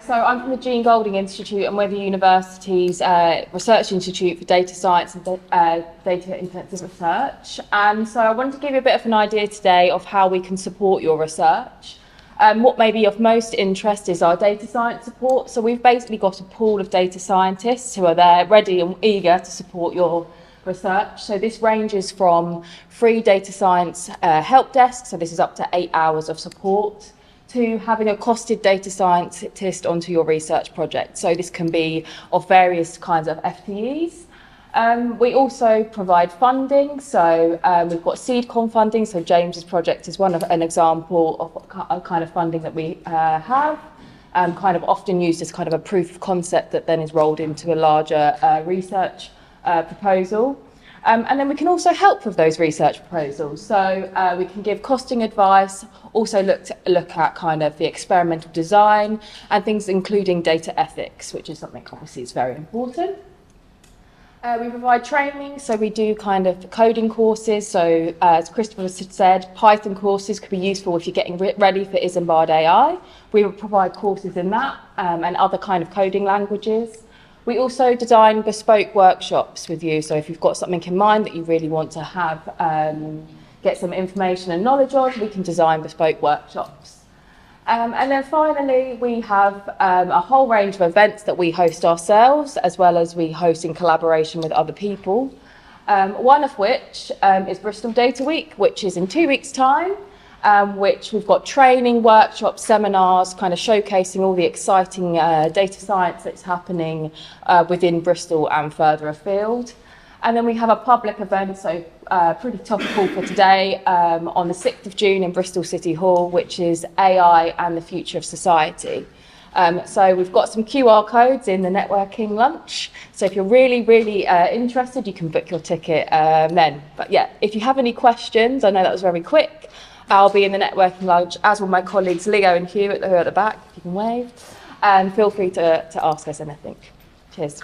So I'm from the Jean Golding Institute, and we're the university's research institute for data science and data intensive research. And so I wanted to give you a bit of an idea today of how we can support your research. What may be of most interest is our data science support. So we've basically got a pool of data scientists who are there ready and eager to support your research. So this ranges from free data science help desk, so this is up to 8 hours of support, to having a costed data scientist onto your research project. So this can be of various kinds of FTEs. We also provide funding, so we've got SeedCon funding, so James's project is an example of a kind of funding that we have, kind of often used as kind of a proof of concept that then is rolled into a larger research proposal. And then we can also help with those research proposals. So we can give costing advice, also look at kind of the experimental design and things including data ethics, which is something obviously is very important. We provide training, so we do kind of coding courses. So as Christopher said, Python courses could be useful if you're getting ready for Isambard AI. We will provide courses in that and other kind of coding languages. We also design bespoke workshops with you, so if you've got something in mind that you really want to have, get some information and knowledge on, we can design bespoke workshops. And then finally, we have a whole range of events that we host ourselves, as well as we host in collaboration with other people. One of which is Bristol Data Week, which is in 2 weeks' time, which we've got training, workshops, seminars, kind of showcasing all the exciting data science that's happening within Bristol and further afield. And then we have a public event, so pretty topical for today, on the 6th of June in Bristol City Hall, which is AI and the Future of Society. So we've got some QR codes in the networking lunch. So if you're really, really interested, you can book your ticket then. But yeah, if you have any questions, I know that was very quick, I'll be in the networking lunch, as will my colleagues Leo and Hugh who are at the back, if you can wave. And feel free to ask us anything. Cheers.